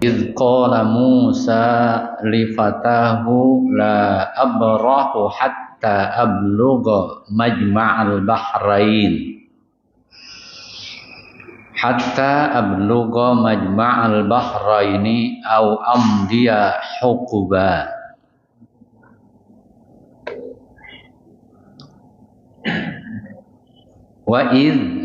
Idh qala Musa li fatahu la abrahu hatta ablugha majma'al bahrain au amdiya huquba. Wa id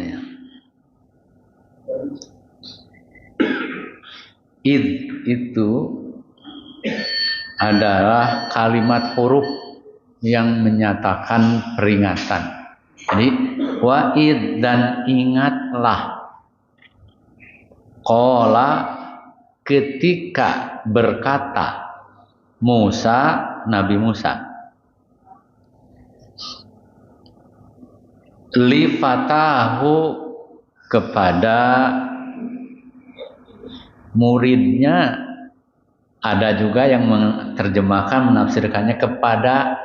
itu adalah kalimat huruf yang menyatakan peringatan. Jadi wa'id dan ingatlah. Qala ketika berkata Musa, Nabi Musa, li fatahu kepada muridnya, ada juga yang menerjemahkan menafsirkannya kepada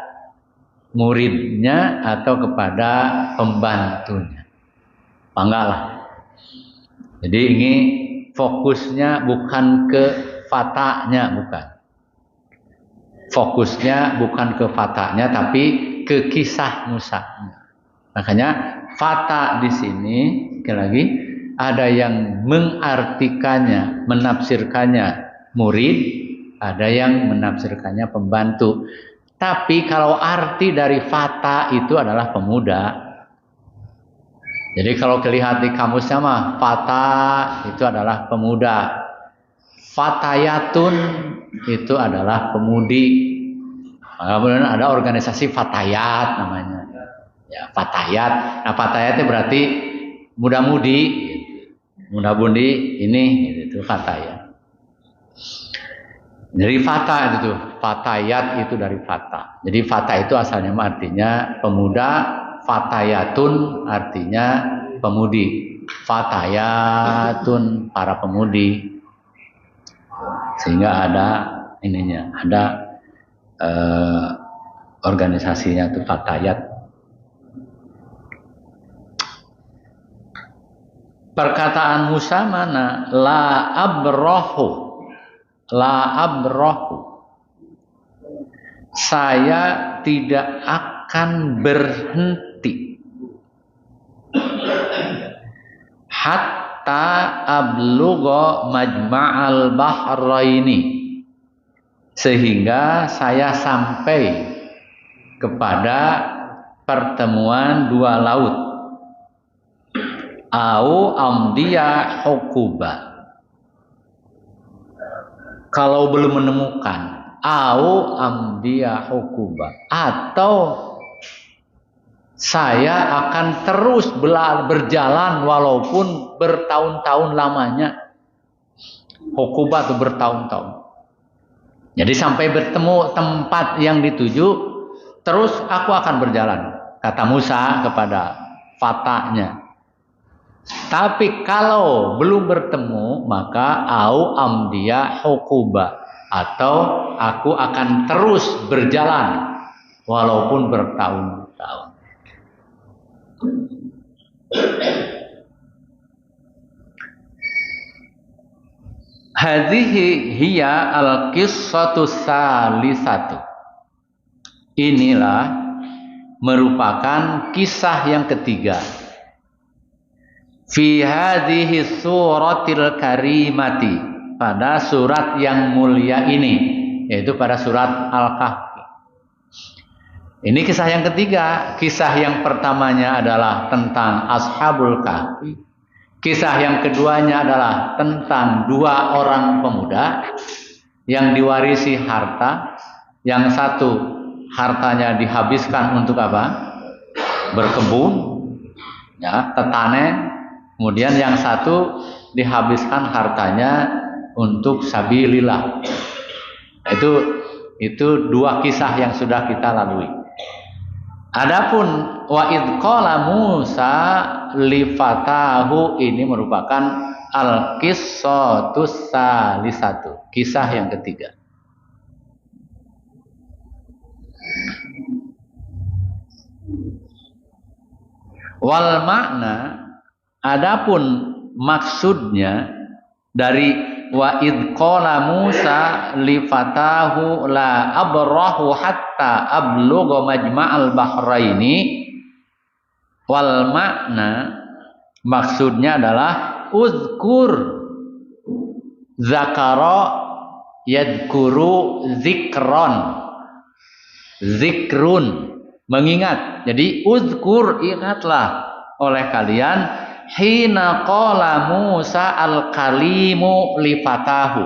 muridnya atau kepada pembantunya. Banggalah. Jadi ini fokusnya bukan ke fatanya, bukan. Fokusnya bukan ke fatanya, tapi ke kisah Musa. Makanya fata di sini sekali lagi ada yang mengartikannya, menafsirkannya murid, ada yang menafsirkannya pembantu. Tapi kalau arti dari fata itu adalah pemuda. Jadi kalau dilihat di kamusnya mah fata itu adalah pemuda. Fatayatun itu adalah pemudi. Kemudian ada organisasi fatayat namanya. Ya, fatayat. Nah, fatayat itu berarti muda-mudi. Muda-mudi ini itu fatayat. Jadi fata itu tuh, fatayat itu dari fata. Jadi fata itu asalnya artinya pemuda, fatayatun artinya pemudi. Fatayatun para pemudi. Sehingga ada ininya, ada organisasinya itu fatayat. Perkataan Musa mana? La abrahu. Saya tidak akan berhenti hatta ablugha majma'al bahraini, sehingga saya sampai kepada pertemuan dua laut. Au amdiya hukuba. Kalau belum menemukan, au amdiya hukuba, atau saya akan terus berjalan walaupun bertahun-tahun lamanya. Hukuba itu bertahun-tahun. Jadi sampai bertemu tempat yang dituju, terus aku akan berjalan, kata Musa kepada fatanya. Tapi kalau belum bertemu, maka au amdiya hukuba, atau aku akan terus berjalan walaupun bertahun-tahun. Hadhihi hiya al-qissatu salisatu. Inilah merupakan kisah yang ketiga. Fi hadhihi suratil karimati, pada surat yang mulia ini, yaitu pada surat Al-Kahfi. Ini kisah yang ketiga. Kisah yang pertamanya adalah tentang Ashabul Kahfi. Kisah yang keduanya adalah tentang dua orang pemuda yang diwarisi harta. Yang satu hartanya dihabiskan untuk apa? Berkebun, ya, tetane. Kemudian yang satu dihabiskan hartanya untuk sabilillah. Itu dua kisah yang sudah kita lalui. Adapun wa id qala Musa li fatahu, ini merupakan al-qissatus salisatu, kisah yang ketiga. Wal makna, adapun maksudnya dari wa id qala Musa li fatahu la abrahu hatta ablugha majma'al bahraini wal makna maksudnya adalah uzkur zakara yadkuru zikrun mengingat. Jadi uzkur ingatlah oleh kalian hina qala Musa al-kalimu li fatahu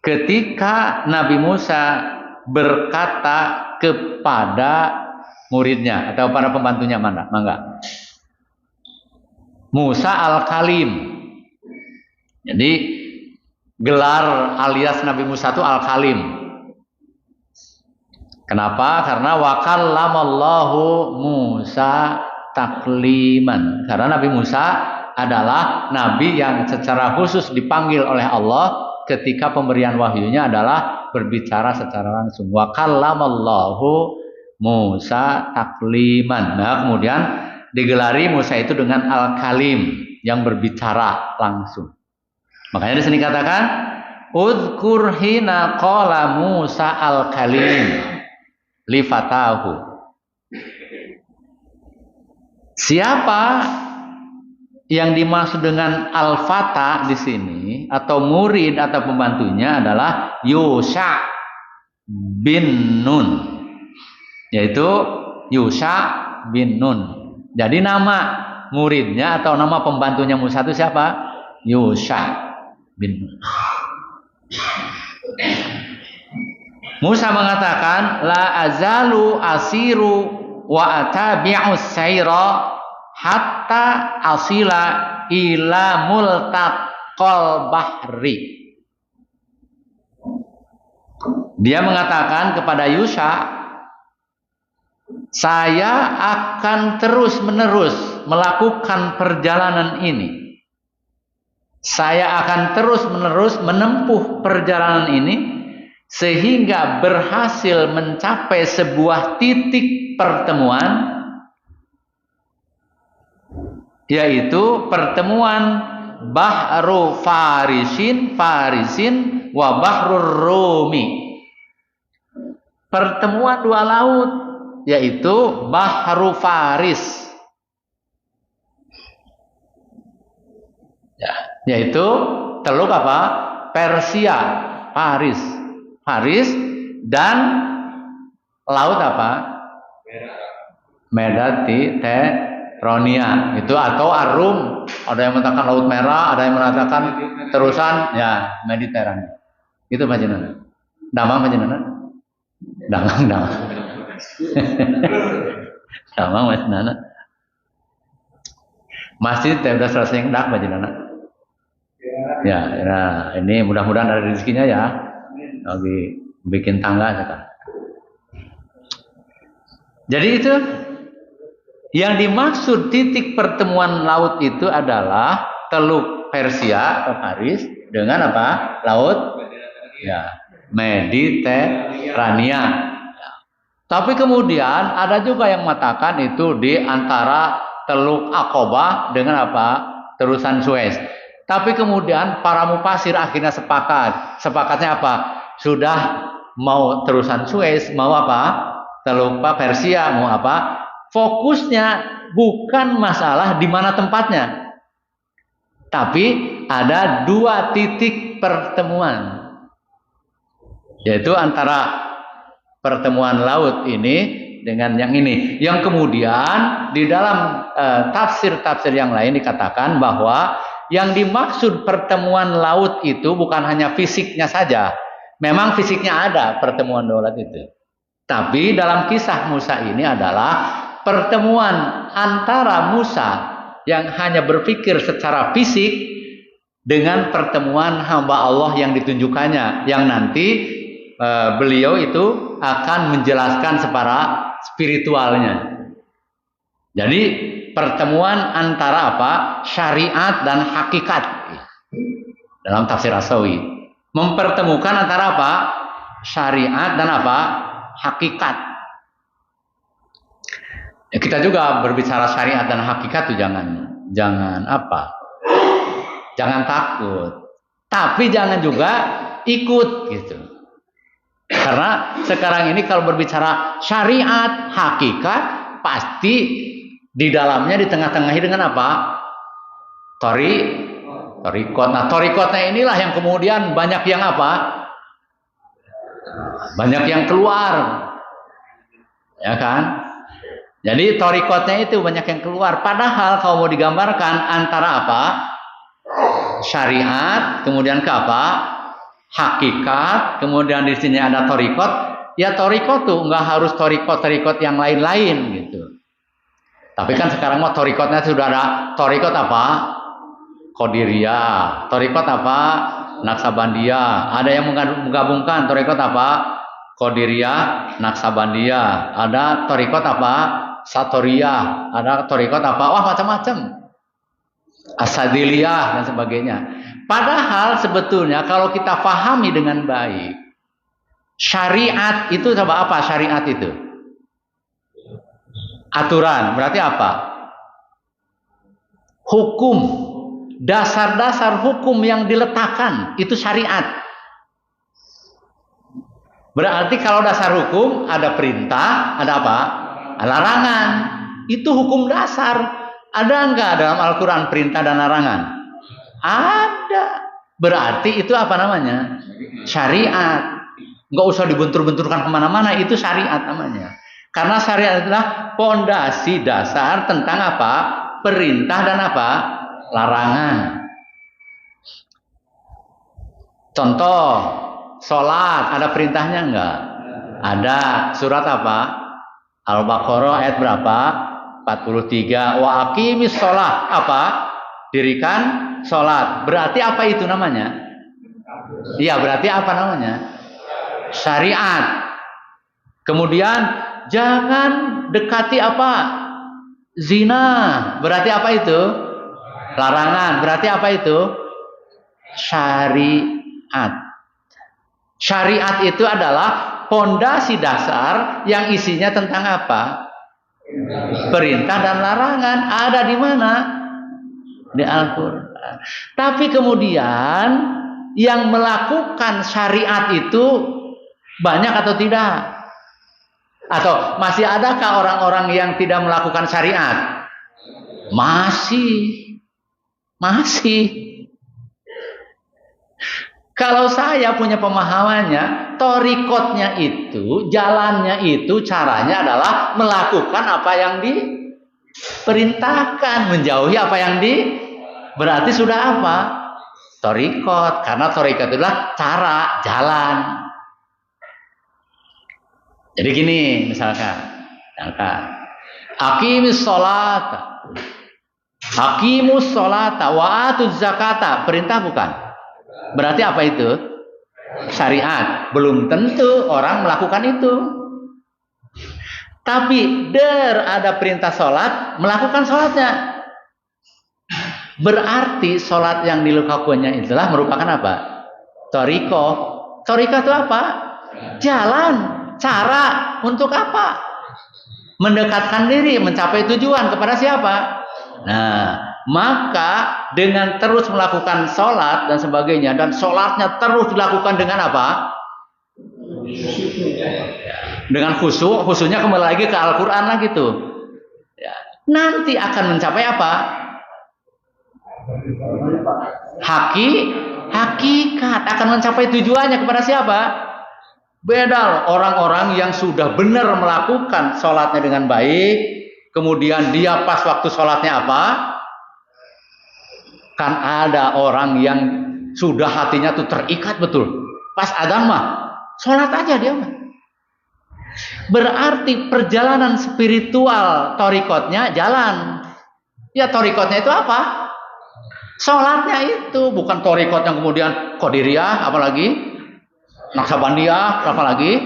ketika Nabi Musa berkata kepada muridnya atau para pembantunya. Mangga Musa al-kalim. Jadi gelar alias Nabi Musa itu al-kalim. Kenapa? Karena wa kallamallahu Musa takliman. Karena Nabi Musa adalah nabi yang secara khusus dipanggil oleh Allah ketika pemberian wahyunya adalah berbicara secara langsung. Wa kallamallahu Musa takliman. Nah, kemudian digelari Musa itu dengan al-kalim yang berbicara langsung. Makanya di sini katakan uzkur hina qala Musa al-kalim li fatahu. Siapa yang dimaksud dengan al-fata di sini atau murid atau pembantunya adalah Yusha bin Nun, yaitu Yusha bin Nun. Jadi nama muridnya atau nama pembantunya Musa itu siapa? Yusha bin Nun. Musa mengatakan la azalu asiru wa atabi'us sayra hatta asila ila multaqal bahri. Dia mengatakan kepada Yusha, saya akan terus-menerus melakukan perjalanan ini. Saya akan terus-menerus menempuh perjalanan ini sehingga berhasil mencapai sebuah titik pertemuan, yaitu pertemuan Bahru Farisin wa Bahrur Rumi. Pertemuan dua laut, yaitu Bahru Faris, yaitu teluk apa? Persia, Faris dan laut apa? Mediterania itu atau Arum. Ada yang mengatakan laut merah, ada yang mengatakan terusan ya Mediterania. Itu panjenengan. Damang panjenengan. Damang. Damang panjenengan. Masjid sudah selesai ndak panjenengan. Ya, ini mudah-mudahan ada rezekinya ya. Lagi bikin tangga sekarang. Jadi itu yang dimaksud titik pertemuan laut itu adalah teluk Persia atau Faris dengan apa? Laut ya Mediterania. Ya. Tapi kemudian ada juga yang mengatakan itu di antara teluk Aqabah dengan apa? Terusan Suez. Tapi kemudian para mufasir akhirnya sepakat. Sepakatnya apa? Sudah mau terusan Suez, mau apa? Teluk Persia, mau apa? Fokusnya bukan masalah di mana tempatnya, tapi ada dua titik pertemuan, yaitu antara pertemuan laut ini dengan yang ini. Yang kemudian di dalam tafsir-tafsir yang lain dikatakan bahwa yang dimaksud pertemuan laut itu bukan hanya fisiknya saja. Memang fisiknya ada pertemuan laut itu. Tapi dalam kisah Musa ini adalah pertemuan antara Musa yang hanya berpikir secara fisik dengan pertemuan hamba Allah yang ditunjukkannya, yang nanti beliau itu akan menjelaskan secara spiritualnya. Jadi pertemuan antara apa? Syariat dan hakikat dalam tafsir Asawi. Mempertemukan antara apa? Syariat dan apa? Hakikat. Ya, kita juga berbicara syariat dan hakikat tuh jangan apa? Jangan takut. Tapi jangan juga ikut gitu. Karena sekarang ini kalau berbicara syariat, hakikat, pasti di dalamnya di tengah-tengahi dengan apa? Torikot. Nah, torikotnya inilah yang kemudian banyak yang apa? Banyak yang keluar. Ya kan? Jadi torikotnya itu banyak yang keluar. Padahal kalau mau digambarkan antara apa? Syariat, kemudian ke apa? Hakikat, kemudian di sini ada torikot. Ya torikot tuh nggak harus torikot yang lain-lain gitu. Tapi kan sekarang mau torikotnya sudah ada. Torikot apa? Qadiriyah. Torikot apa? Naksabandiyah. Ada yang menggabungkan torikot apa? Qadiriyah, Naksabandiyah. Ada torikot apa? Satoriyah. Ada torikot apa? Wah, macam-macam. Asadiliyah dan sebagainya. Padahal sebetulnya kalau kita pahami dengan baik, syariat itu coba apa? Syariat itu aturan. Berarti apa? Hukum. Dasar-dasar hukum yang diletakkan itu syariat. Berarti kalau dasar hukum ada perintah, ada apa? Larangan. Itu hukum dasar. Ada enggak dalam Al-Quran perintah dan larangan? Ada. Berarti itu apa namanya? Syariat. Enggak usah dibentur-benturkan kemana-mana. Itu syariat namanya. Karena syariat adalah pondasi dasar tentang apa? Perintah dan apa? Larangan. Contoh, sholat ada perintahnya enggak? Ada. Surat apa? Al-Baqarah ayat berapa? 43. Wa aqimis sholat. Apa? Dirikan sholat. Berarti apa itu namanya? Iya, berarti apa namanya? Syariat. Kemudian jangan dekati apa? Zina. Berarti apa itu? Larangan. Berarti apa itu? Syariat. Syariat itu adalah pondasi dasar yang isinya tentang apa? Perintah dan larangan. Ada di mana? Di Al-Quran. Tapi kemudian yang melakukan syariat itu banyak atau tidak? Atau masih adakah orang-orang yang tidak melakukan syariat? Masih. Kalau saya punya pemahamannya, torikotnya itu, jalannya itu, caranya adalah melakukan apa yang diperintahkan, menjauhi apa yang berarti sudah apa? Torikot. Karena torikot adalah cara, jalan. Jadi gini, misalkan aqimus sholata wa atuz zakata. Perintah bukan? Berarti apa itu? Syariat. Belum tentu orang melakukan itu. Tapi ada perintah sholat, melakukan sholatnya. Berarti sholat yang dilakukannya itulah merupakan apa? Toriko. Toriko itu apa? Jalan. Cara. Untuk apa? Mendekatkan diri, mencapai tujuan kepada siapa? Nah, maka dengan terus melakukan sholat dan sebagainya, dan sholatnya terus dilakukan dengan apa? Dengan khusyuk. Khusyuknya kembali lagi ke Al-Quran lagi tuh. Ya. Nanti akan mencapai apa? Hakikat. Akan mencapai tujuannya kepada siapa? Beda orang-orang yang sudah benar melakukan sholatnya dengan baik, kemudian dia pas waktu sholatnya apa? Kan ada orang yang sudah hatinya tuh terikat betul. Pas adzan mah, sholat aja dia mah. Berarti perjalanan spiritual torikotnya jalan. Ya torikotnya itu apa? Sholatnya itu. Bukan torikot yang kemudian Qadiriyah, apalagi Naksabandiyah, apalagi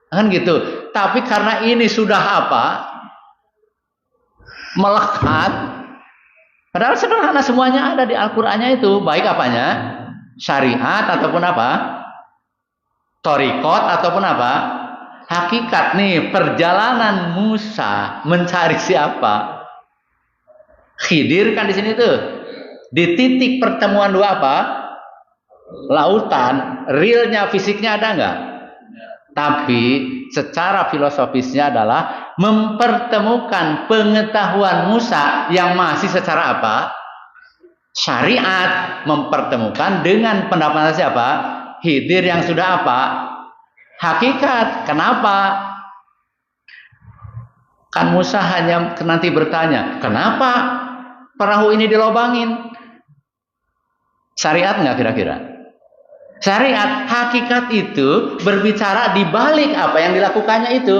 kan gitu. Tapi karena ini sudah apa? Melekat. Padahal sederhana, semuanya ada di Al-Qur'annya itu. Baik apanya? Syariat ataupun apa? Torikot ataupun apa? Hakikat. Nih, perjalanan Musa mencari siapa? Khidir kan di sini tuh. Di titik pertemuan dua apa? lautan, realnya fisiknya ada nggak? Tapi secara filosofisnya adalah mempertemukan pengetahuan Musa yang masih secara apa? Syariat, mempertemukan dengan pendapat siapa? Khidir yang sudah apa? Hakikat. Kenapa? Kan Musa hanya nanti bertanya, kenapa perahu ini dilobangin? Syariat nggak kira-kira? Syariat, hakikat itu berbicara di balik apa yang dilakukannya itu.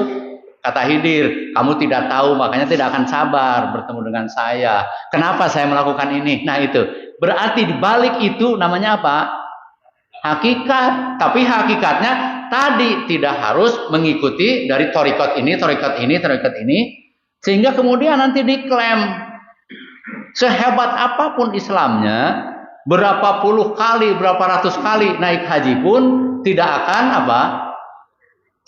Kata Khidir, kamu tidak tahu, makanya tidak akan sabar bertemu dengan saya. Kenapa saya melakukan ini? Nah itu, berarti di balik itu namanya apa? Hakikat. Tapi hakikatnya tadi tidak harus mengikuti dari torikot ini, torikot ini, torikot ini. Sehingga kemudian nanti diklaim, sehebat apapun Islamnya, berapa puluh kali, berapa ratus kali naik haji pun tidak akan apa?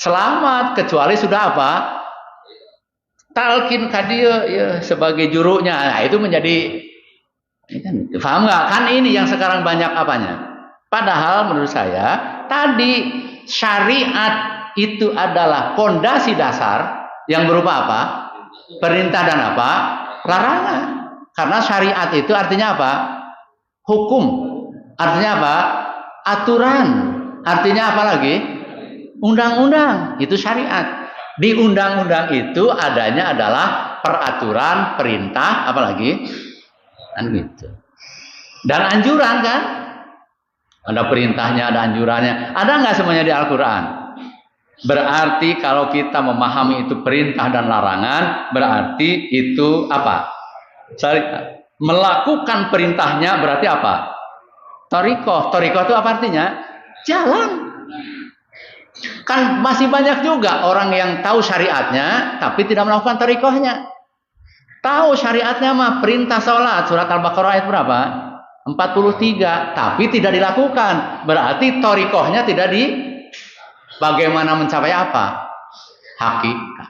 Selamat, kecuali sudah apa? Talqin kadia ya, sebagai jurunya. Nah, itu menjadi paham nggak? Kan ini yang sekarang banyak apanya? Padahal menurut saya tadi syariat itu adalah fondasi dasar yang berupa apa? Perintah dan apa? Larangan. Karena syariat itu artinya apa? Hukum. Artinya apa? Aturan. Artinya apa lagi? Undang-undang. Itu syariat. Di undang-undang itu adanya adalah peraturan, perintah, apalagi kan gitu. Dan anjuran kan? Ada perintahnya, ada anjurannya. Ada nggak semuanya di Al-Quran? Berarti kalau kita memahami itu perintah dan larangan, berarti itu apa? Syariat. Melakukan perintahnya berarti apa? Thariqah. Thariqah itu apa artinya? Jalan. Kan masih banyak juga orang yang tahu syariatnya tapi tidak melakukan thariqahnya. Tahu syariatnya mah perintah sholat, surat Al-Baqarah ayat berapa? 43, tapi tidak dilakukan. Berarti thariqahnya tidak di bagaimana mencapai apa? Hakikat.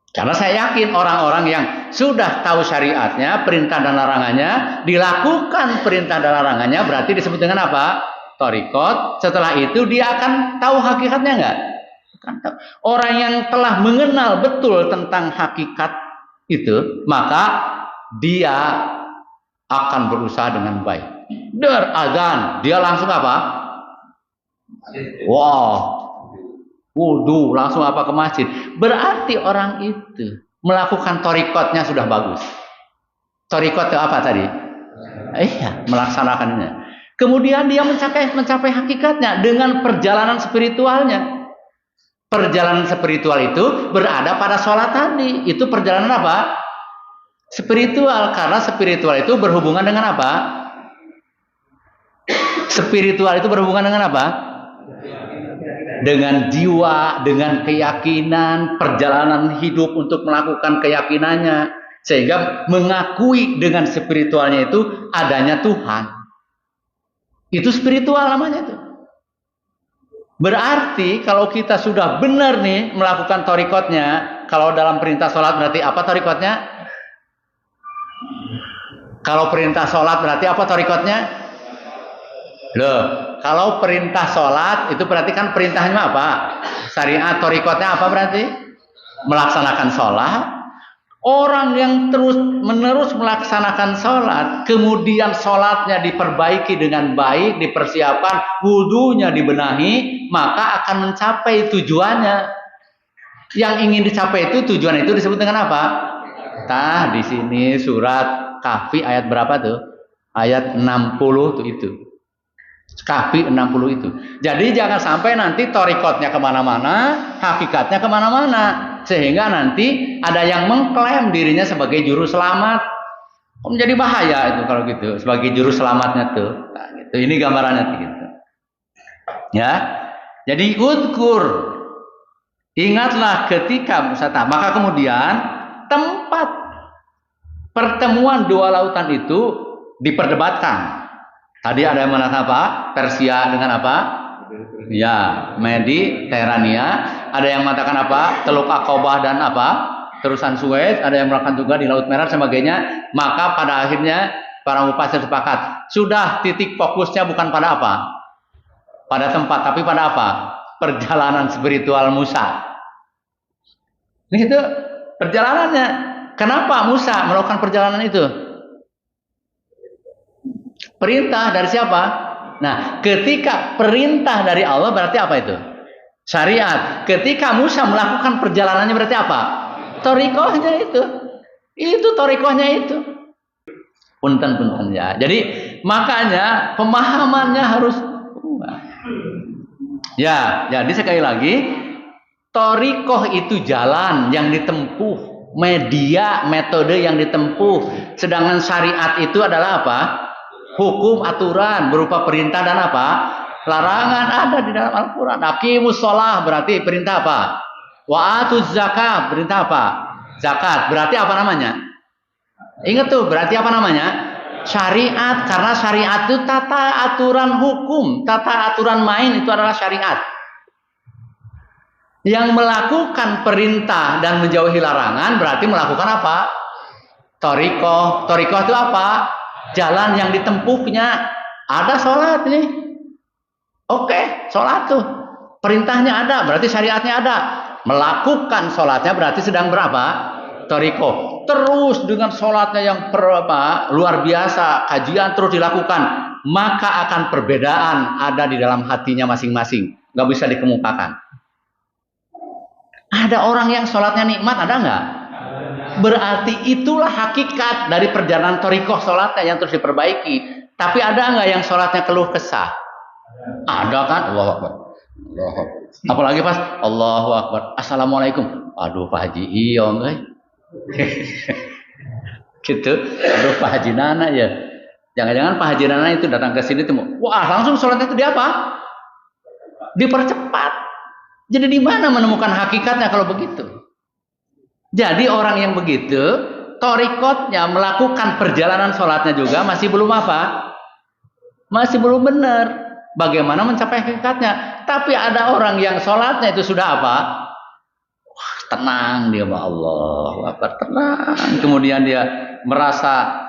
Karena saya yakin orang-orang yang sudah tahu syariatnya, perintah dan larangannya, dilakukan perintah dan larangannya, berarti disebut dengan apa? Thariqat. Setelah itu dia akan tahu hakikatnya enggak? Orang yang telah mengenal betul tentang hakikat itu, maka dia akan berusaha dengan baik. Der azan, dia langsung apa? Wow, wudu, langsung apa ke masjid. Berarti orang itu melakukan thariqatnya sudah bagus. Thariqat itu apa tadi? Iya, melaksanakannya. Kemudian dia mencapai hakikatnya dengan perjalanan spiritualnya. Perjalanan spiritual itu berada pada sholat tadi. Itu perjalanan apa? Spiritual. Karena spiritual itu berhubungan dengan apa? Spiritual itu berhubungan dengan apa? Dengan jiwa, dengan keyakinan, perjalanan hidup untuk melakukan keyakinannya. Sehingga mengakui dengan spiritualnya itu adanya Tuhan. Itu spiritual namanya itu. Berarti kalau kita sudah benar nih melakukan thariqatnya, kalau dalam perintah sholat berarti apa thariqatnya? Kalau perintah sholat berarti apa thariqatnya? Loh, kalau perintah sholat itu berarti kan perintahnya apa? Syariat, thariqatnya apa berarti? Melaksanakan sholat. Orang yang terus-menerus melaksanakan sholat, kemudian sholatnya diperbaiki dengan baik, dipersiapkan, wudunya dibenahi, maka akan mencapai tujuannya. Yang ingin dicapai itu, tujuan itu disebut dengan apa? Tah, di sini surat Kahfi ayat berapa tuh? Ayat 60 tuh itu. Kahfi 60 itu. Jadi jangan sampai nanti thariqatnya kemana-mana, hakikatnya kemana-mana. Sehingga nanti ada yang mengklaim dirinya sebagai juru selamat. Menjadi bahaya itu kalau gitu. Sebagai juru selamatnya tuh. Nah, gitu. Ini gambarannya gitu. Ya. Jadi udkur. Ingatlah ketika Musata. Maka kemudian tempat pertemuan dua lautan itu diperdebatkan. Tadi ada yang mengatakan apa? Persia dengan apa? Ya, Mediterania. Ada yang mengatakan apa? Teluk Aqabah dan apa? Terusan Suez. Ada yang mengatakan juga di Laut Merah sebagainya. Maka pada akhirnya para mufassir sepakat. Sudah titik fokusnya bukan pada apa? pada tempat, tapi pada apa? Perjalanan spiritual Musa. Ini itu perjalanannya. Kenapa Musa melakukan perjalanan itu? Perintah dari siapa? Nah, ketika perintah dari Allah berarti apa itu? Syariat. Ketika Musa melakukan perjalanannya berarti apa? Thariqahnya itu. Itu thariqahnya itu. Punten ya. Jadi makanya pemahamannya harus ya, jadi sekali lagi thariqah itu jalan yang ditempuh, media, metode yang ditempuh. Sedangkan syariat itu adalah apa? Hukum, aturan berupa perintah dan apa? Larangan ada di dalam Al-Qur'an. Aqimus shalah berarti perintah apa? Wa atuz zakat perintah apa? Zakat. Berarti apa namanya? Ingat tuh, berarti apa namanya? Syariat. Karena syariat itu tata aturan hukum, tata aturan main itu adalah syariat. Yang melakukan perintah dan menjauhi larangan berarti melakukan apa? Thariqah. Thariqah itu apa? Jalan yang ditempuhnya. Ada sholat nih. Oke, sholat tuh. Perintahnya ada, berarti syariatnya ada. Melakukan sholatnya berarti sedang berapa? Thariqah. Terus dengan sholatnya yang luar biasa, kajian terus dilakukan, maka akan perbedaan ada di dalam hatinya masing-masing. Nggak bisa dikemukakan. Ada orang yang sholatnya nikmat, ada nggak? Berarti itulah hakikat dari perjalanan thariqah sholatnya yang terus diperbaiki. Tapi ada nggak yang sholatnya keluh kesah? Ada kan? Allahu Akbar. Apalagi pas Allahu Akbar, Assalamualaikum. Aduh Pak Haji, iya gitu. Aduh Pak Haji Nana ya. Jangan-jangan Pak Haji Nana itu datang ke sini temu. Wah, langsung sholatnya itu dia apa? Dipercepat. Jadi di mana menemukan hakikatnya kalau begitu? Jadi orang yang begitu, thariqatnya melakukan perjalanan sholatnya juga masih belum apa? Masih belum benar. Bagaimana mencapai hakikatnya? Tapi ada orang yang sholatnya itu sudah apa? Wah, tenang dia, Allah, tenang. Kemudian dia merasa,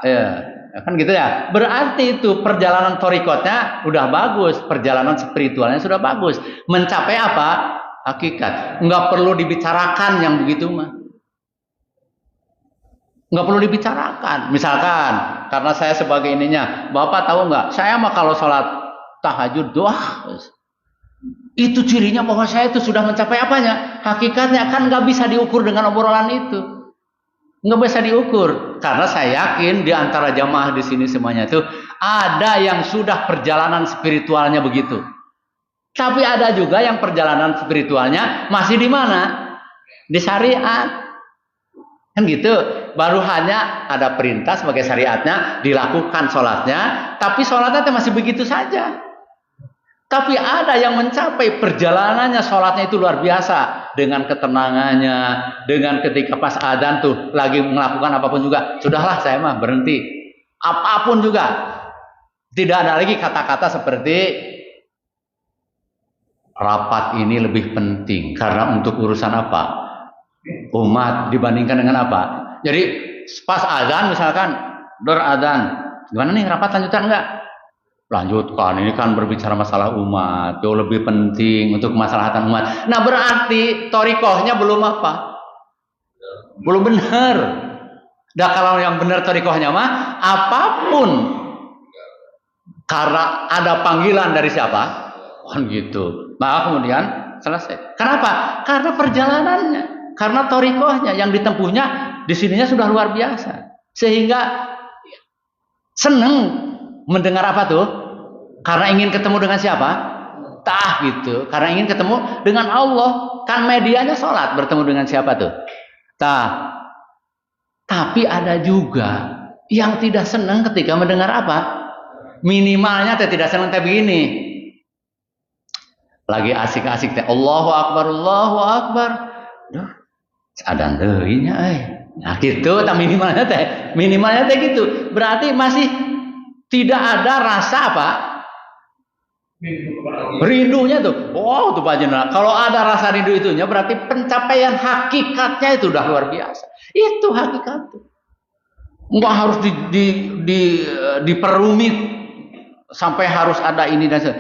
kan gitu ya. Berarti itu perjalanan thariqatnya udah bagus, perjalanan spiritualnya sudah bagus. Mencapai apa? Hakikat. Enggak perlu dibicarakan yang begitu mah. Enggak perlu dibicarakan. Misalkan, karena saya sebagai ininya, Bapak tahu nggak? Saya mah kalau sholat tahajud doa itu cirinya bahwa saya itu sudah mencapai apanya? Hakikatnya kan nggak bisa diukur dengan obrolan itu, nggak bisa diukur. Karena saya yakin di antara jamaah di sini semuanya itu ada yang sudah perjalanan spiritualnya begitu, tapi ada juga yang perjalanan spiritualnya masih di mana? Di syariat, kan gitu. Baru hanya ada perintah sebagai syariatnya, dilakukan sholatnya, tapi sholatnya masih begitu saja. Tapi ada yang mencapai perjalanannya sholatnya itu luar biasa. Dengan ketenangannya, dengan ketika pas adzan tuh lagi melakukan apapun juga. Sudahlah saya mah berhenti. Apapun juga. Tidak ada lagi kata-kata seperti rapat ini lebih penting. Karena untuk urusan apa? Umat dibandingkan dengan apa? Jadi pas adzan misalkan, adzan. Gimana nih rapat lanjutan enggak? Lanjutkan, ini kan berbicara masalah umat, jauh lebih penting untuk kemaslahatan umat. Nah berarti thariqahnya belum apa? Belum benar. Nah kalau yang benar thariqahnya mah apapun, karena ada panggilan dari siapa? Kan gitu. Maka kemudian selesai. Kenapa? Karena perjalanannya, karena thariqahnya yang ditempuhnya di sininya sudah luar biasa, sehingga seneng mendengar apa tuh? Karena ingin ketemu dengan siapa? Gitu. Karena ingin ketemu dengan Allah. Kan medianya sholat. Bertemu dengan siapa tuh? Tapi ada juga yang tidak senang ketika mendengar apa? Minimalnya tidak senang kayak begini. Lagi asik-asik teh Allahu Akbar, Allahu Akbar. Duh, adan deuinya Nah gitu, minimalnya teh gitu. Berarti masih tidak ada rasa apa? Rindunya tuh. Wow, tuh Pak Jenderal. Kalau ada rasa rindu itunya berarti pencapaian hakikatnya itu udah luar biasa. Itu hakikatnya. Enggak harus diperumit sampai harus ada ini dan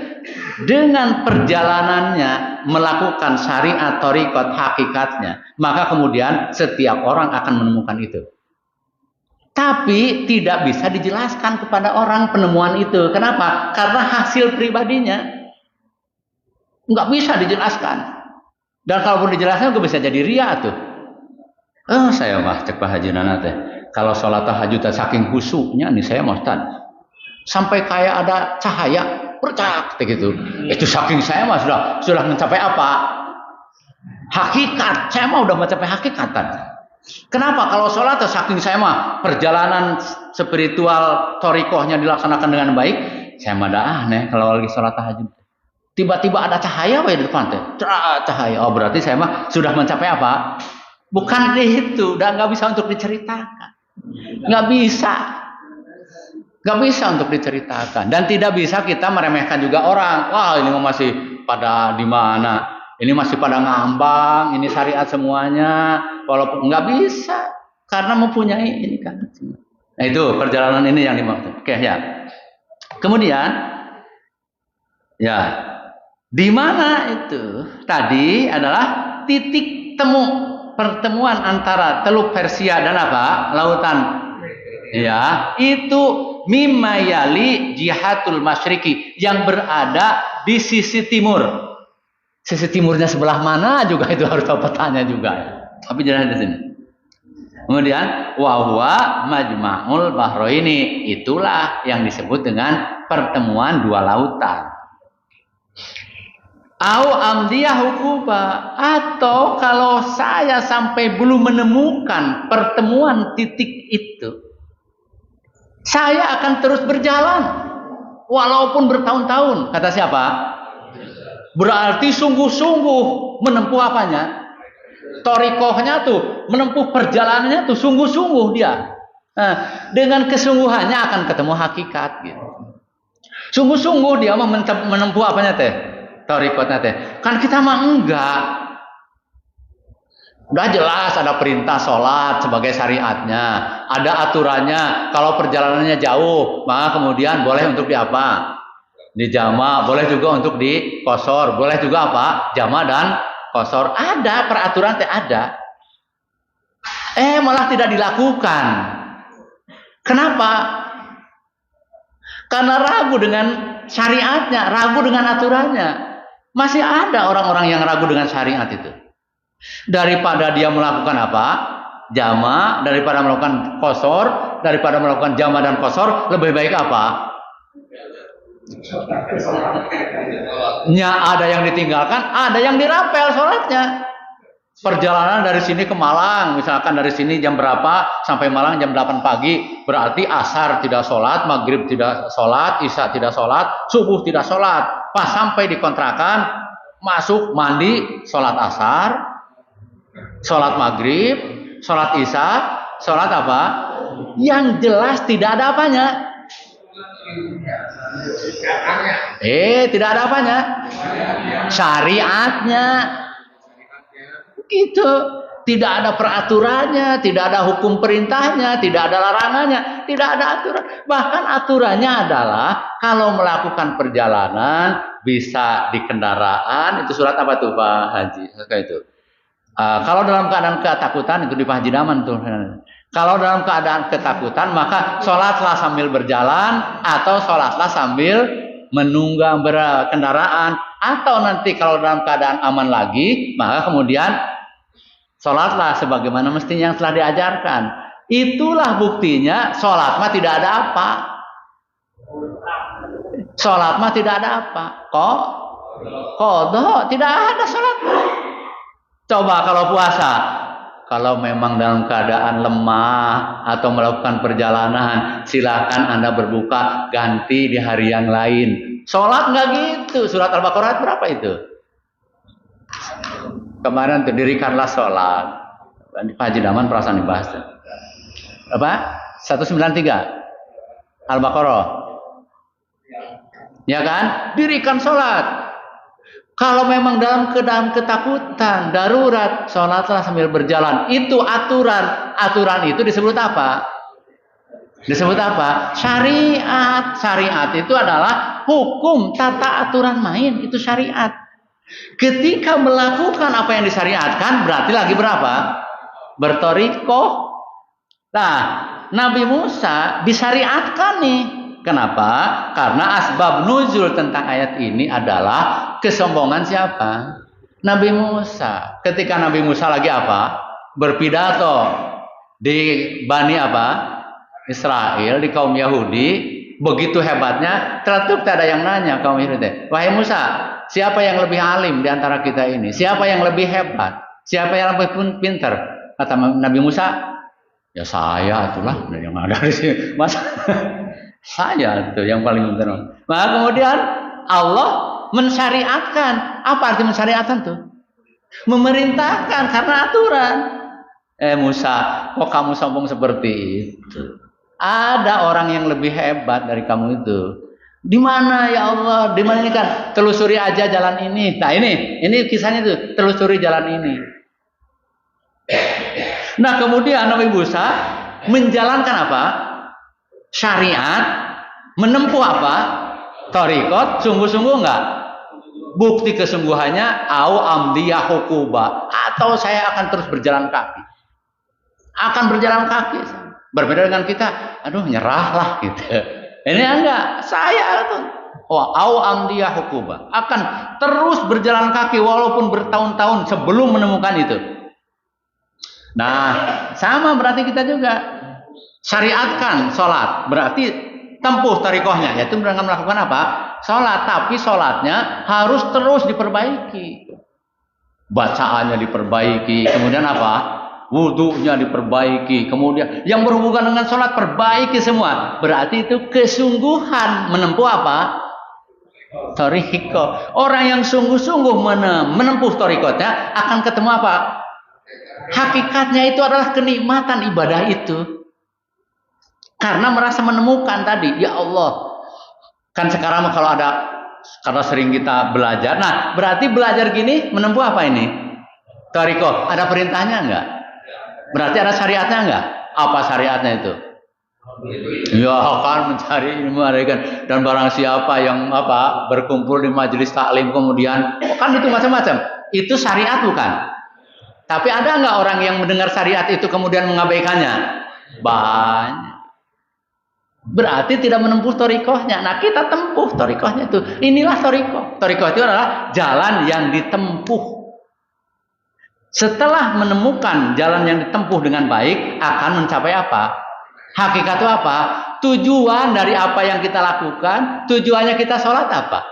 dengan perjalanannya melakukan syariat thariqat hakikatnya, maka kemudian setiap orang akan menemukan itu. Tapi tidak bisa dijelaskan kepada orang penemuan itu. Kenapa? Karena hasil pribadinya nggak bisa dijelaskan. Dan kalaupun dijelaskan juga bisa jadi ria tuh. Saya mah cek Pak Haji Nana teh. Kalau sholat tahajud saking khusyuknya nih saya Ustaz. Sampai kayak ada cahaya bercak gitu. Itu saking saya mah sudah mencapai apa? Hakikat. Saya mah udah mencapai hakikatan. Kenapa? Kalau sholat saking saya mah perjalanan spiritual thariqahnya dilaksanakan dengan baik, saya mah dah aneh kalau lagi sholat tahajud. Tiba-tiba ada cahaya di depan teh. Cahaya. Oh, berarti saya mah sudah mencapai apa? Bukan itu, udah nggak bisa untuk diceritakan. Nggak bisa untuk diceritakan. Dan tidak bisa kita meremehkan juga orang. Wah, ini masih pada di mana? Ini masih pada ngambang, ini syariat semuanya. Walaupun nggak bisa, karena mempunyai ini kan. Nah itu perjalanan ini yang dimaksud. Oke ya. Kemudian, ya, di mana itu? Tadi adalah titik temu pertemuan antara Teluk Persia dan apa? Lautan. Ya, itu mimayali jihatul masyriqi yang berada di sisi timur. Sisi timurnya sebelah mana juga itu harus tahu petanya juga. Tapi jangan di sini. Kemudian wahwa majma'ul bahraini, itulah yang disebut dengan pertemuan dua lautan. Au amdiyah hukuba, atau kalau saya sampai belum menemukan pertemuan titik itu, saya akan terus berjalan walaupun bertahun-tahun. Kata siapa? Berarti sungguh-sungguh menempuh apanya? Thariqahnya tuh, menempuh perjalanannya tuh sungguh-sungguh dia. Nah, dengan kesungguhannya akan ketemu hakikat gitu. Sungguh-sungguh dia menempuh apanya teh? Thariqatnya teh. Kan kita mah enggak. Udah jelas ada perintah sholat sebagai syariatnya, ada aturannya. Kalau perjalanannya jauh, maka kemudian boleh untuk di apa? Di jama, boleh juga untuk di qashar, boleh juga apa? Jama dan qashar. Ada peraturan teh ada. Malah tidak dilakukan. Kenapa? Karena ragu dengan syariatnya, ragu dengan aturannya. Masih ada orang-orang yang ragu dengan syariat itu. Daripada dia melakukan apa? Jama, daripada melakukan qashar, daripada melakukan jama dan qashar, lebih baik apa? Ada yang ditinggalkan, ada yang dirapel sholatnya. Perjalanan dari sini ke Malang, misalkan dari sini jam berapa sampai Malang jam 8 pagi, berarti asar tidak sholat, maghrib tidak sholat, isya tidak sholat, subuh tidak sholat. Pas sampai di kontrakan, masuk mandi, sholat asar, sholat maghrib, sholat isya, sholat apa? Yang jelas tidak ada apanya. Tidak ada apanya? Syariatnya. Gitu. Tidak ada peraturannya, tidak ada hukum perintahnya, tidak ada larangannya, tidak ada aturan. Bahkan aturannya adalah kalau melakukan perjalanan bisa di kendaraan, itu surat apa tuh Pak Haji? Kayak itu. Kalau dalam keadaan ketakutan itu di Pak Haji Daman tuh. Kalau dalam keadaan ketakutan maka sholatlah sambil berjalan atau sholatlah sambil menunggang berkendaraan, atau nanti kalau dalam keadaan aman lagi maka kemudian sholatlah sebagaimana mestinya yang telah diajarkan. Itulah buktinya sholat mah tidak ada apa. Sholat mah tidak ada apa. Qadha tidak ada sholat. Coba kalau puasa, kalau memang dalam keadaan lemah atau melakukan perjalanan, silakan Anda berbuka, ganti di hari yang lain. Sholat nggak gitu. Surat Al-Baqarah berapa itu? Kemarin didirikanlah sholat. Pak Haji Daman perasaan dibahas. Apa? 193 Al-Baqarah. Ya kan? Dirikan sholat. Kalau memang dalam keadaan ketakutan, darurat, sholatlah sambil berjalan. Itu aturan. Aturan itu disebut apa? Disebut apa? Syariat. Syariat itu adalah hukum, tata aturan main, itu syariat. Ketika melakukan apa yang disyariatkan, berarti lagi berapa? Bertorikoh. Nah, Nabi Musa disyariatkan nih. Kenapa? Karena asbab nuzul tentang ayat ini adalah kesombongan siapa? Nabi Musa. Ketika Nabi Musa lagi apa? Berpidato di Bani apa? Israel, di kaum Yahudi. Begitu hebatnya, tertutup tak ada yang nanya kaum Yahudi. Wahai Musa, siapa yang lebih alim di antara kita ini? Siapa yang lebih hebat? Siapa yang lebih pintar? Kata Nabi Musa, ya saya itulah yang ada di sini. Mas, saya itu yang paling pintar. Nah, kemudian Allah mensyariatkan. Apa arti mensyariatkan tuh? Memerintahkan karena aturan. Musa, kok kamu sombong seperti itu? Ada orang yang lebih hebat dari kamu itu. Di mana ya Allah? Di mana ini kan? Telusuri aja jalan ini. Nah ini kisahnya tuh, telusuri jalan ini. Nah kemudian Nabi Musa menjalankan apa? Syariat, menempuh apa? Thariqat, sungguh-sungguh enggak? Bukti kesungguhannya au amdiyah hukuba, atau saya akan terus berjalan kaki. Akan berjalan kaki. Berbeda dengan kita, aduh nyerahlah gitu. Ini enggak, saya tuh au amdiyah hukuba, akan terus berjalan kaki walaupun bertahun-tahun sebelum menemukan itu. Nah, sama berarti kita juga syariatkan sholat, berarti tempuh tarikohnya, yaitu dengan melakukan apa? Sholat, tapi sholatnya harus terus diperbaiki. Bacaannya diperbaiki, kemudian apa? Wudunya diperbaiki, kemudian yang berhubungan dengan sholat perbaiki semua. Berarti itu kesungguhan menempuh apa? Thariqah. Orang yang sungguh-sungguh menempuh thariqahnya akan ketemu apa? Hakikatnya itu adalah kenikmatan ibadah itu. Karena merasa menemukan tadi, ya Allah. Kan sekarang kalau ada, karena sering kita belajar. Nah, berarti belajar gini menempuh apa ini? Thariqah. Ada perintahnya enggak? Berarti ada syariatnya enggak? Apa syariatnya itu? Ya kan mencari ilmu dan barang siapa yang apa berkumpul di majelis taklim kemudian kan itu macam-macam. Itu syariat bukan? Tapi ada nggak orang yang mendengar syariat itu kemudian mengabaikannya? Banyak. Berarti tidak menempuh thariqahnya. Nah kita tempuh thariqahnya itu. Inilah thariqah. Thariqah itu adalah jalan yang ditempuh. Setelah menemukan jalan yang ditempuh dengan baik, akan mencapai apa? Hakikat itu apa? Tujuan dari apa yang kita lakukan, tujuannya kita sholat apa?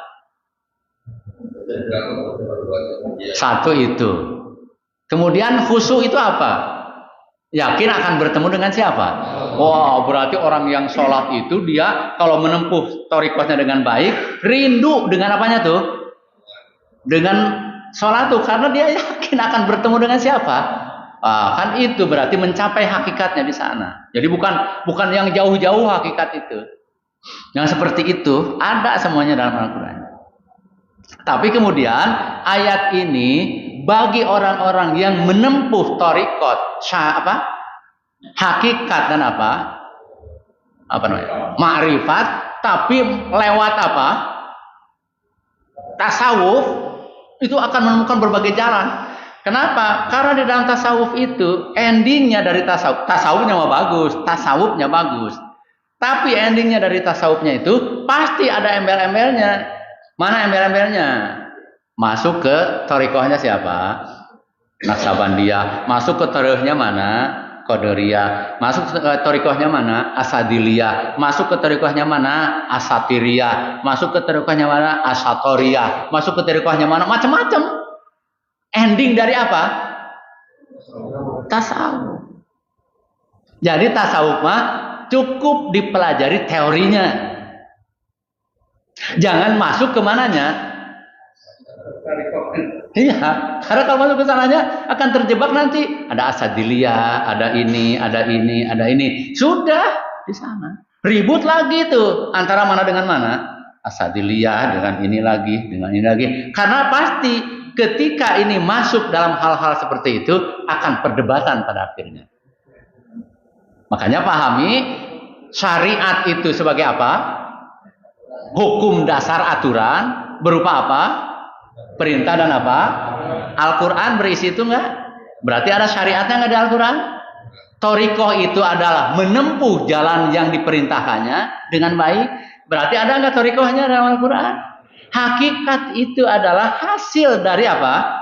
Satu itu. Kemudian khusyuk itu apa? Yakin akan bertemu dengan siapa? Wah, berarti orang yang sholat itu dia kalau menempuh thariqahnya dengan baik, rindu dengan apanya tuh? Dengan sholat tuh, karena dia yakin akan bertemu dengan siapa? Kan itu berarti mencapai hakikatnya di sana. Jadi bukan yang jauh-jauh hakikat itu. Yang seperti itu ada semuanya dalam Al-Quran. Tapi kemudian ayat ini bagi orang-orang yang menempuh thariqat, hakikat dan apa namanya? Ma'rifat, tapi lewat apa? Tasawuf, itu akan menemukan berbagai jalan. Kenapa? Karena di dalam tasawuf itu endingnya dari tasawufnya bagus, tasawufnya bagus. Tapi endingnya dari tasawufnya itu pasti ada embel-embelnya. Mana embel-embelnya? Masuk ke thariqahnya siapa? Naksabandiyah. Masuk ke thariqahnya mana? Qadariyah. Masuk ke thariqahnya mana? Asadiliyah. Masuk ke thariqahnya mana? Asatiriyah. Masuk ke thariqahnya mana? Asatoriyah. Masuk ke thariqahnya mana? Macam-macam. Ending dari apa? Tasawuf. Jadi tasawuf mah cukup dipelajari teorinya. Jangan masuk ke mananya. Iya, karena kalau masuk ke sananya akan terjebak nanti. Ada asadiliyah, ada ini, ada ini, ada ini. Sudah di sana. Ribut lagi tuh antara mana dengan mana? Asadiliyah dengan ini lagi, dengan ini lagi. Karena pasti ketika ini masuk dalam hal-hal seperti itu akan perdebatan pada akhirnya. Makanya pahami syariat itu sebagai apa? Hukum dasar aturan berupa apa? Perintah dan apa? Al-Quran berisi itu enggak? Berarti ada syariatnya enggak di Al-Quran? Thariqah itu adalah menempuh jalan yang diperintahkannya dengan baik. Berarti ada enggak thariqahnya dalam Al-Quran? Hakikat itu adalah hasil dari apa?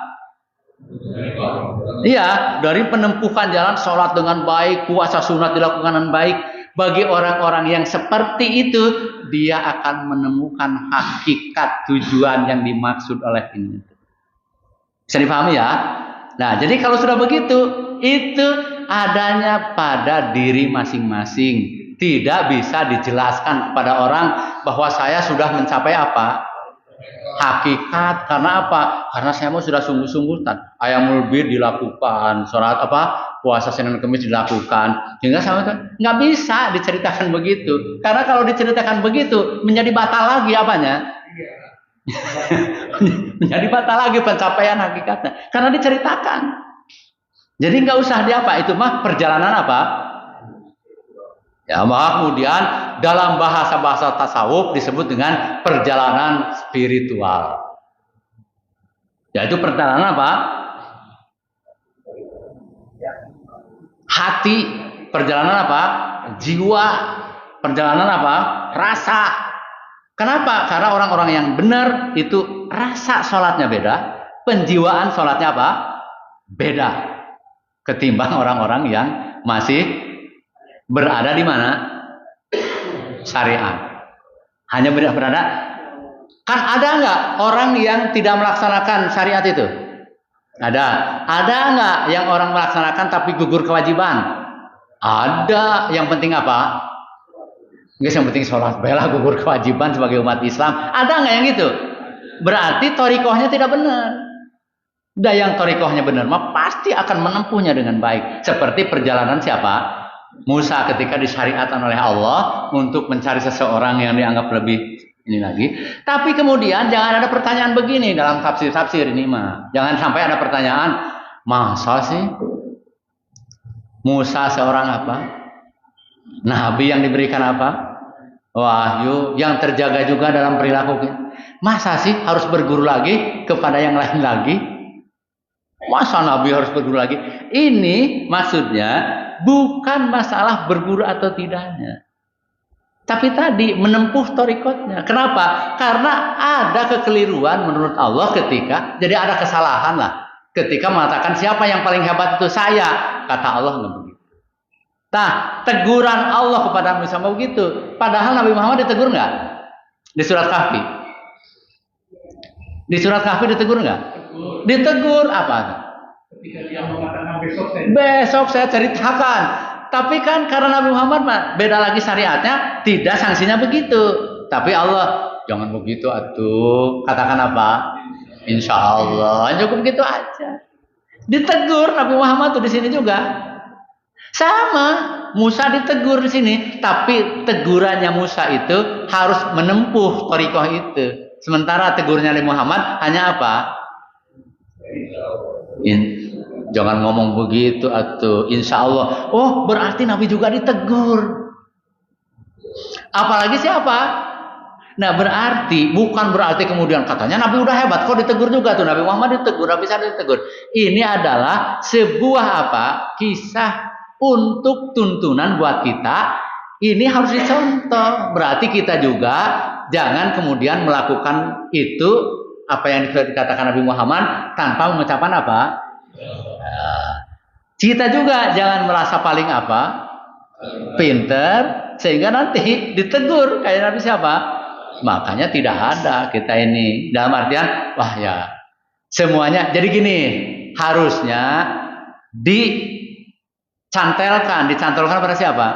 Iya, dari penempuhan jalan, sholat dengan baik, puasa sunat dilakukan dengan baik. Bagi orang-orang yang seperti itu, dia akan menemukan hakikat tujuan yang dimaksud oleh ini. Bisa dipahami ya? Nah, jadi kalau sudah begitu, itu adanya pada diri masing-masing. Tidak bisa dijelaskan kepada orang bahwa saya sudah mencapai apa? Hakikat. Karena apa? Karena saya mau sudah sungguh-sungguh ayamul bir dilakukan, sholat apa? Puasa Senin Kamis dilakukan. Sehingga sama itu nggak bisa diceritakan begitu. Karena kalau diceritakan begitu menjadi batal lagi apanya? Menjadi batal lagi pencapaian hakikatnya. Karena diceritakan. Jadi nggak usah diapa, itu mah perjalanan apa? Ya, maka kemudian dalam bahasa-bahasa tasawuf disebut dengan perjalanan spiritual. Yaitu perjalanan apa? Hati, perjalanan apa? Jiwa, perjalanan apa? Rasa. Kenapa? Karena orang-orang yang benar itu rasa sholatnya beda, penjiwaan sholatnya apa? Beda. Ketimbang orang-orang yang masih berada di mana? Syariat. Hanya berada. Kan ada nggak orang yang tidak melaksanakan syariat itu? Ada. Ada nggak yang orang melaksanakan tapi gugur kewajiban? Ada. Yang penting apa? Nggak, yang penting sholat bela gugur kewajiban sebagai umat Islam. Ada nggak yang gitu? Berarti thariqahnya tidak benar. Dan yang thariqahnya benar mah pasti akan menempuhnya dengan baik. Seperti perjalanan siapa? Musa ketika disyariatkan oleh Allah untuk mencari seseorang yang dianggap lebih ini lagi. Tapi kemudian jangan ada pertanyaan begini dalam tafsir-tafsir ini mah. Jangan sampai ada pertanyaan, masa sih Musa seorang apa? Nabi yang diberikan apa? Wahyu yang terjaga juga dalam perilakunya. Masa sih harus berguru lagi kepada yang lain lagi? Masa Nabi harus berguru lagi? Ini maksudnya bukan masalah berguru atau tidaknya. Tapi tadi menempuh thariqatnya. Kenapa? Karena ada kekeliruan menurut Allah ketika, jadi ada kesalahan lah. Ketika mengatakan siapa yang paling hebat itu saya. Kata Allah nggak begitu. Nah, teguran Allah kepada Nabi sama begitu. Padahal Nabi Muhammad ditegur nggak? Di surat Kahfi. Di surat Kahfi ditegur nggak? Ditegur apa? Ketika dia mengatakan besok saya ceritakan. Tapi kan karena Nabi Muhammad beda lagi syariatnya, tidak sanksinya begitu. Tapi Allah jangan begitu atuh. Katakan apa? Insya Allah. Cukup begitu aja. Ditegur Nabi Muhammad tuh di sini juga. Sama, Musa ditegur di sini, tapi tegurannya Musa itu harus menempuh thariqah itu. Sementara tegurnya Nabi Muhammad hanya apa? Jangan ngomong begitu atau insya Allah. Oh, berarti Nabi juga ditegur. Apalagi siapa? Nah, bukan berarti kemudian katanya Nabi udah hebat, kok ditegur juga tuh Nabi Muhammad ditegur, Nabi bisa ditegur. Ini adalah sebuah apa? Kisah untuk tuntunan buat kita. Ini harus dicontoh. Berarti kita juga jangan kemudian melakukan itu apa yang dikatakan Nabi Muhammad tanpa mengucapkan apa? Kita juga jangan merasa paling apa? Pinter sehingga nanti ditegur kayak Nabi siapa? Makanya tidak ada kita ini dalam artian wah ya semuanya jadi gini, harusnya dicantolkan pada siapa?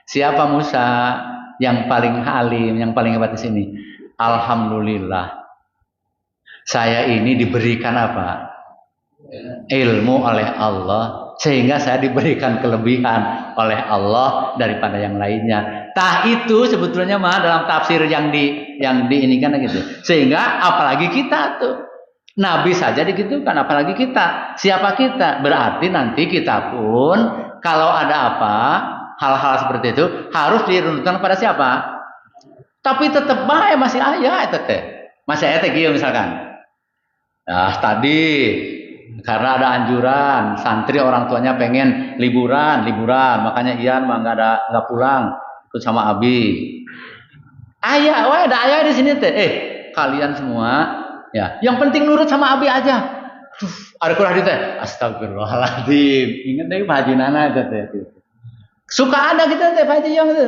Siapa Musa yang paling halim, yang paling hebat di sini? Alhamdulillah. Saya ini diberikan apa? Ilmu oleh Allah, sehingga saya diberikan kelebihan oleh Allah daripada yang lainnya. Itu sebetulnya mah dalam tafsir yang diinikan gitu. Sehingga apalagi kita tuh Nabi saja digitukan, apalagi kita. Siapa kita? Berarti nanti kita pun kalau ada apa hal-hal seperti itu harus dirunutkan pada siapa? Tapi tetap baik masih ayah teh. Masih ayah teh misalkan. Nah, tadi karena ada anjuran santri orang tuanya pengen liburan, makanya Ian mah nggak pulang ikut sama Abi. Ayah, wah ada ayah di sini teh. Kalian semua ya, yang penting nurut sama Abi aja. Ada kurang di teh. Astagfirullahaladzim. Ingat deh Pak Haji Nana itu teh. Suka ada kita teh Pak Haji yang itu.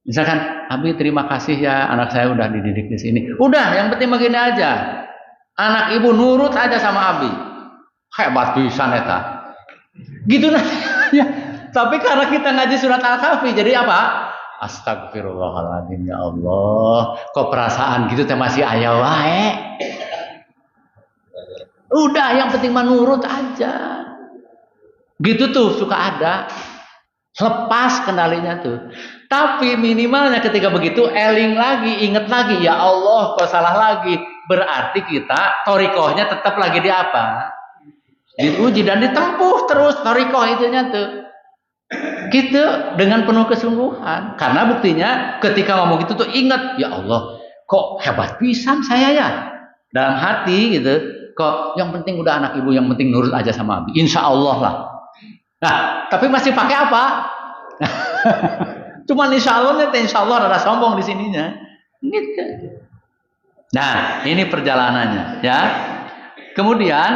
Misalkan, Abi terima kasih ya anak saya udah dididik di sini. Udah, yang penting begini aja. Anak ibu nurut aja sama Abi. Hebat pisan eta. Gitu nah. Ya. Tapi karena kita ngaji surat Al-Kahfi jadi apa? Astagfirullahaladzim ya Allah. Kok perasaan gitu teh masih aya wae. Udah, yang penting menurut aja. Gitu tuh suka ada. Lepas kendalinya tuh. Tapi minimalnya ketika begitu eling lagi, inget lagi, ya Allah kok salah lagi. Berarti kita torikohnya tetap lagi di apa? Diuji dan ditempuh terus torikoh itunya tuh. Gitu dengan penuh kesungguhan. Karena buktinya ketika ngomong gitu tuh ingat, ya Allah kok hebat pisan saya ya. Dalam hati gitu. Kok yang penting udah anak ibu, yang penting nurut aja sama Abi. Insya Allah lah. Nah, tapi masih pakai apa? Cuman insya Allah nih, insya Allah ada sombong di sininya. Gitu. Nah, ini perjalanannya, ya. Kemudian,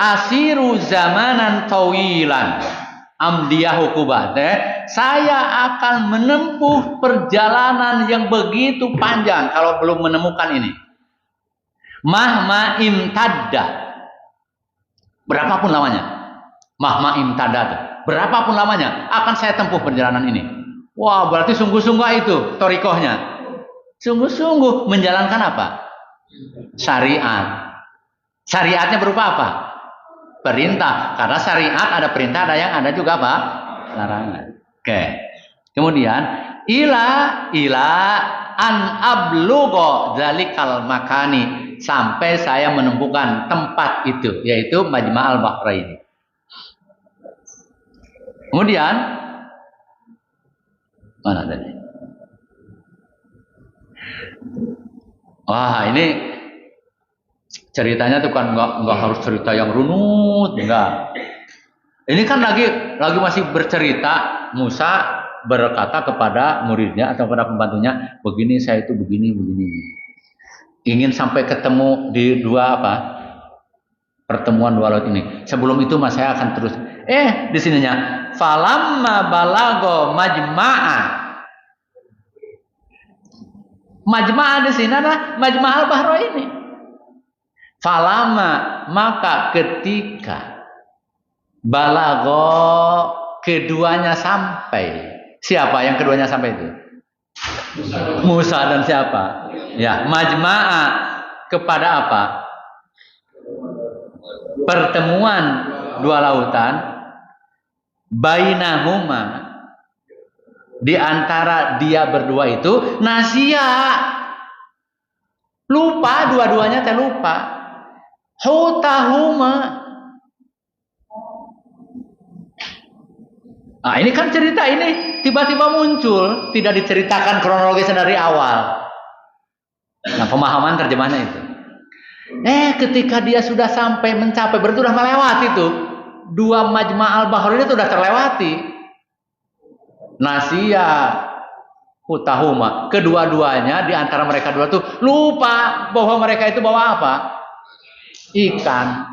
asiru zamanan tawilan amdiyahu kubate. Saya akan menempuh perjalanan yang begitu panjang kalau belum menemukan ini. Mahma imtadda. Berapapun lamanya. Mahma imtadda. Berapapun lamanya akan saya tempuh perjalanan ini. Wah, berarti sungguh-sungguh itu torikohnya. Sungguh-sungguh menjalankan apa? Syariat. Syariatnya berupa apa? Perintah. Karena syariat ada perintah, ada juga apa? Larangan. Oke. Kemudian ila an ablugha dzalikal makani, sampai saya menemukan tempat itu, yaitu Majma'al Bahrain. Kemudian mana tadi? Wah, ini ceritanya tuh kan nggak harus cerita yang runut, enggak. Ini kan lagi masih bercerita. Musa berkata kepada muridnya atau kepada pembantunya, begini saya itu begini. Ingin sampai ketemu di pertemuan dua laut ini. Sebelum itu mas saya akan terus. Di sininya falamma balago majma'a. Majma'a di sini adalah Majma'al Bahrain ini. Falamma, maka ketika balago keduanya sampai. Siapa yang keduanya sampai itu? Musa dan siapa? Ya, majma'a kepada apa? Pertemuan dua lautan. Bainahuma, di antara dia berdua itu nasya. Lupa, dua-duanya lupa. Hutahuma. Nah, ini kan cerita ini tiba-tiba muncul, tidak diceritakan kronologisnya dari awal. Nah, pemahaman terjemahnya itu. Ketika dia sudah sampai mencapai, berarti sudah melewati itu. Dua Majma'al Bahrain itu sudah terlewati. Nasya hutahuma. Kedua-duanya di antara mereka dua itu lupa bahwa mereka itu bawa apa? Ikan.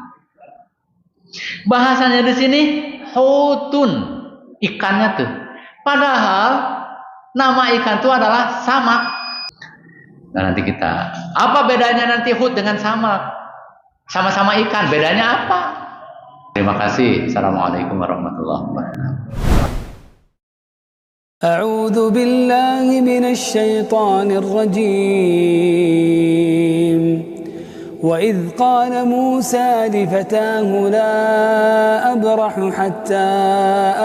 Bahasanya di sini hutun, ikannya tuh. Padahal nama ikan itu adalah samak. Nah, nanti kita, apa bedanya nanti hut dengan samak? Sama-sama ikan, bedanya apa? Terima kasih. Assalamualaikum warahmatullahi wabarakatuh. أعوذ بالله من الشيطان الرجيم وإذ قال موسى لفتاه لا أبرح حتى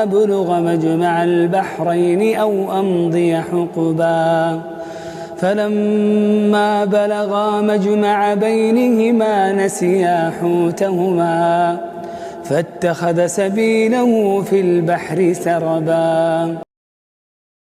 أبلغ مجمع البحرين أو أمضي حقبا فلما بلغا مجمع بينهما نسيا حوتهما فاتخذ سبيله في البحر سربا